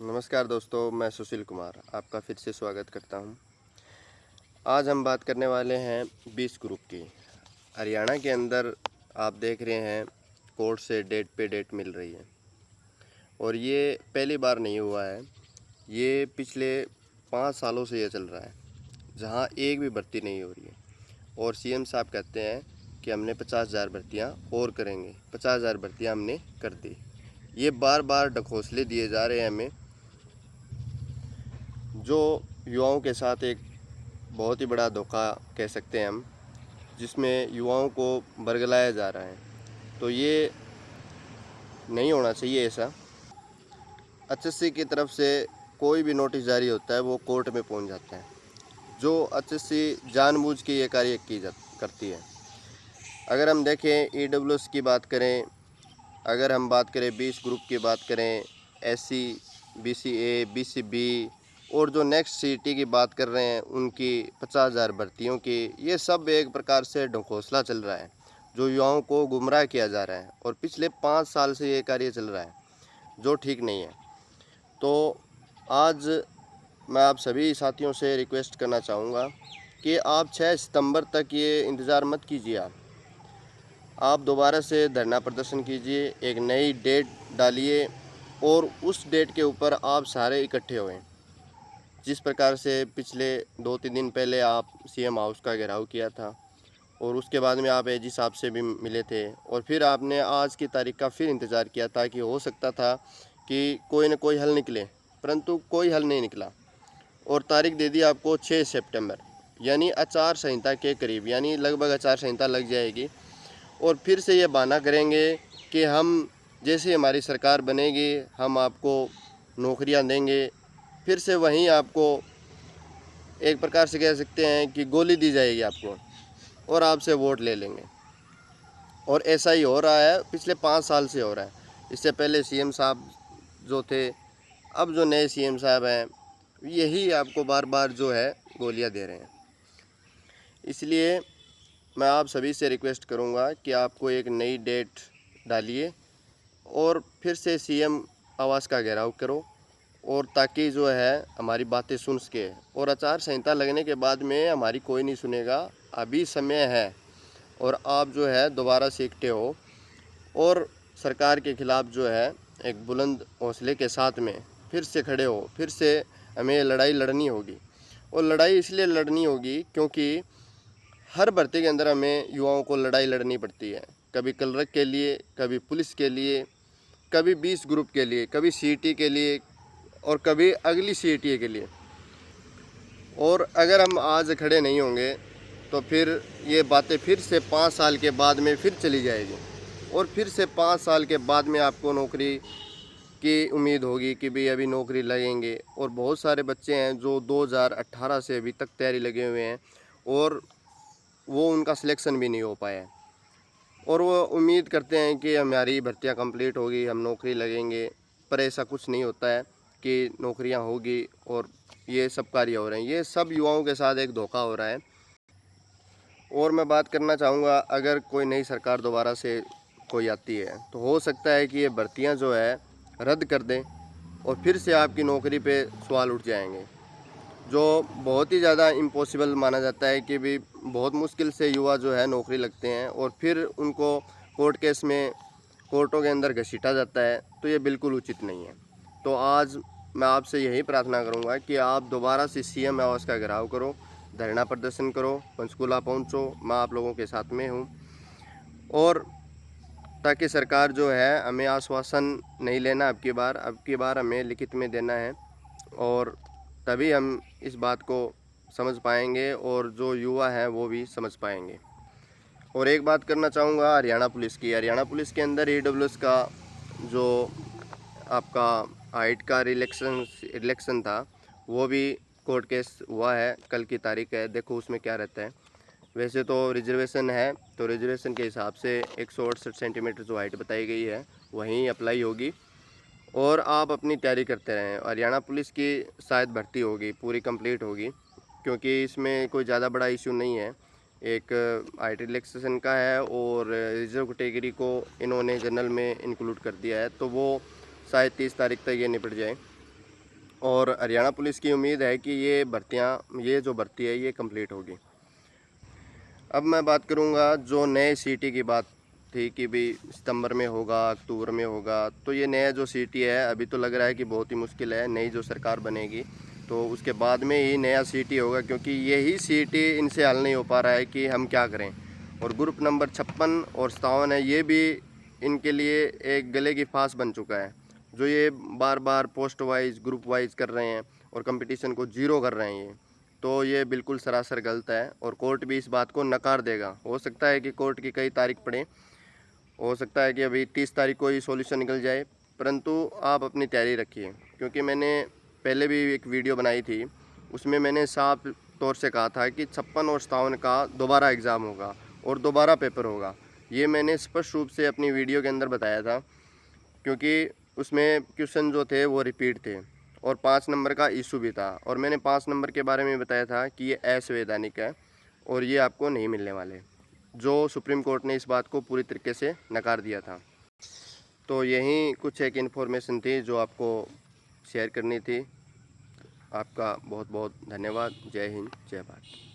नमस्कार दोस्तों, मैं सुशील कुमार आपका फिर से स्वागत करता हूं। आज हम बात करने वाले हैं 20 ग्रुप की। हरियाणा के अंदर आप देख रहे हैं कोर्ट से डेट पे डेट मिल रही है और ये पहली बार नहीं हुआ है। ये पिछले 5 सालों से ये चल रहा है, जहां एक भी भर्ती नहीं हो रही है। और सीएम साहब कहते हैं कि हमने 50,000 भर्तियाँ और करेंगे, 50,000 भर्तियाँ हमने कर दी। ये बार बार ढकोसले दिए जा रहे हैं हमें, जो युवाओं के साथ एक बहुत ही बड़ा धोखा कह सकते हैं हम, जिसमें युवाओं को बरगलाया जा रहा है। तो ये नहीं होना चाहिए ऐसा। एचएससी की तरफ से कोई भी नोटिस जारी होता है वो कोर्ट में पहुंच जाता है। जो एचएससी जानबूझ के ये कार्य करती है। अगर हम देखें ईडब्ल्यूएस की बात करें, अगर हम बात करें 20 ग्रुप की बात करें, एससी, बीसीए, बीसीबी और जो नेक्स्ट सीटी की बात कर रहे हैं उनकी 50,000 भर्तियों की, ये सब एक प्रकार से ढकोसला चल रहा है, जो युवाओं को गुमराह किया जा रहा है। और पिछले 5 साल से ये कार्य चल रहा है, जो ठीक नहीं है। तो आज मैं आप सभी साथियों से रिक्वेस्ट करना चाहूँगा कि आप 6 सितंबर तक ये इंतज़ार मत कीजिए। आप दोबारा से धरना प्रदर्शन कीजिए, एक नई डेट डालिए और उस डेट के ऊपर आप सारे इकट्ठे हुए। जिस प्रकार से पिछले 2-3 दिन पहले आप सीएम हाउस का घेराव किया था और उसके बाद में आप एजी साहब से भी मिले थे और फिर आपने आज की तारीख का फिर इंतज़ार किया था कि हो सकता था कि कोई न कोई हल निकले, परंतु कोई हल नहीं निकला। और तारीख दे दी आपको 6 सितंबर, यानी आचार संहिता के करीब, यानी लगभग आचार संहिता लग जाएगी। और फिर से ये बहाना करेंगे कि हम जैसे हमारी सरकार बनेगी हम आपको नौकरियां देंगे। फिर से वहीं आपको एक प्रकार से कह सकते हैं कि गोली दी जाएगी आपको और आपसे वोट ले लेंगे। और ऐसा ही हो रहा है, पिछले 5 साल से हो रहा है। इससे पहले सीएम साहब जो थे, अब जो नए सीएम साहब हैं, यही आपको बार बार जो है गोलियां दे रहे हैं। इसलिए मैं आप सभी से रिक्वेस्ट करूंगा कि आपको एक नई डेट डालिए और फिर से सीएम आवास का घेराव करो, और ताकि जो है हमारी बातें सुन सके। और आचार संहिता लगने के बाद में हमारी कोई नहीं सुनेगा, अभी समय है। और आप जो है दोबारा से इकट्ठे हो और सरकार के ख़िलाफ़ जो है एक बुलंद हौसले के साथ में फिर से खड़े हो। फिर से हमें लड़ाई लड़नी होगी, और लड़ाई इसलिए लड़नी होगी क्योंकि हर भर्ती के अंदर हमें युवाओं को लड़ाई लड़नी पड़ती है। कभी क्लर्क के लिए, कभी पुलिस के लिए, कभी 20 ग्रुप के लिए, कभी सीईटी के लिए और कभी अगली सीईटी के लिए। और अगर हम आज खड़े नहीं होंगे तो फिर ये बातें फिर से 5 साल के बाद में फिर चली जाएगी, और फिर से 5 साल के बाद में आपको नौकरी की उम्मीद होगी कि भाई अभी नौकरी लगेंगे। और बहुत सारे बच्चे हैं जो 2018 से अभी तक तैयारी लगे हुए हैं और वो उनका सिलेक्शन भी नहीं हो पाया है, और वो उम्मीद करते हैं कि हमारी भर्तियां कंप्लीट होगी, हम नौकरी लगेंगे। पर ऐसा कुछ नहीं होता है कि नौकरियां होगी और ये सब कार्य हो रहे हैं। ये सब युवाओं के साथ एक धोखा हो रहा है। और मैं बात करना चाहूँगा, अगर कोई नई सरकार दोबारा से कोई आती है तो हो सकता है कि ये भर्तियां जो है रद्द कर दें और फिर से आपकी नौकरी पे सवाल उठ जाएंगे, जो बहुत ही ज़्यादा इम्पॉसिबल माना जाता है कि भी बहुत मुश्किल से युवा जो है नौकरी लगते हैं और फिर उनको कोर्ट केस में कोर्टों के अंदर घसीटा जाता है। तो ये बिल्कुल उचित नहीं है। तो आज मैं आपसे यही प्रार्थना करूंगा कि आप दोबारा से सीएम आवास का घेराव करो, धरना प्रदर्शन करो, पंचकूला पहुंचो, मैं आप लोगों के साथ में हूं। और ताकि सरकार जो है हमें आश्वासन नहीं लेना, अब की बार हमें लिखित में देना है, और तभी हम इस बात को समझ पाएंगे और जो युवा हैं वो भी समझ पाएंगे। और एक बात करना चाहूँगा हरियाणा पुलिस की। हरियाणा पुलिस के अंदर ईडब्ल्यूएस का जो आपका हाइट का रिलेक्शन था, वो भी कोर्ट केस हुआ है, कल की तारीख है। देखो उसमें क्या रहता है। वैसे तो रिजर्वेशन है, तो रिजर्वेशन के हिसाब से 168 सेंटीमीटर जो हाइट बताई गई है वहीं अप्लाई होगी। और आप अपनी तैयारी करते रहें। हरियाणा पुलिस की शायद भर्ती होगी, पूरी कंप्लीट होगी, क्योंकि इसमें कोई ज़्यादा बड़ा इशू नहीं है। एक हाइट रिलैक्सेशन का है और रिजर्व कैटेगरी को इन्होंने जनरल में इंक्लूड कर दिया है, तो वो शायद 30 तारीख तक ये निपट जाए। और हरियाणा पुलिस की उम्मीद है कि ये जो भर्ती है ये कंप्लीट होगी। अब मैं बात करूंगा जो नए सीटी की बात थी कि भी सितंबर में होगा, अक्टूबर में होगा। तो ये नया जो सीटी है अभी तो लग रहा है कि बहुत ही मुश्किल है। नई जो सरकार बनेगी तो उसके बाद में ही नया सीटी होगा, क्योंकि यही सीटी इनसे हल नहीं हो पा रहा है कि हम क्या करें। और ग्रुप नंबर 56 और 57 है, ये भी इनके लिए एक गले की फांस बन चुका है। जो ये बार बार पोस्ट वाइज ग्रुप वाइज कर रहे हैं और कंपटीशन को ज़ीरो कर रहे हैं, तो ये बिल्कुल सरासर गलत है। और कोर्ट भी इस बात को नकार देगा। हो सकता है कि कोर्ट की कई तारीख पड़े, हो सकता है कि अभी 30 तारीख को ही सॉल्यूशन निकल जाए, परंतु आप अपनी तैयारी रखिए। क्योंकि मैंने पहले भी एक वीडियो बनाई थी, उसमें मैंने साफ तौर से कहा था कि 56 और 57 का दोबारा एग्ज़ाम होगा और दोबारा पेपर होगा। ये मैंने स्पष्ट रूप से अपनी वीडियो के अंदर बताया था, क्योंकि उसमें क्वेश्चन जो थे वो रिपीट थे और 5 नंबर का इशू भी था। और मैंने 5 नंबर के बारे में बताया था कि ये असंवैधानिक है और ये आपको नहीं मिलने वाले, जो सुप्रीम कोर्ट ने इस बात को पूरी तरीके से नकार दिया था। तो यही कुछ एक इन्फॉर्मेशन थी जो आपको शेयर करनी थी। आपका बहुत बहुत धन्यवाद। जय हिंद, जय भारत।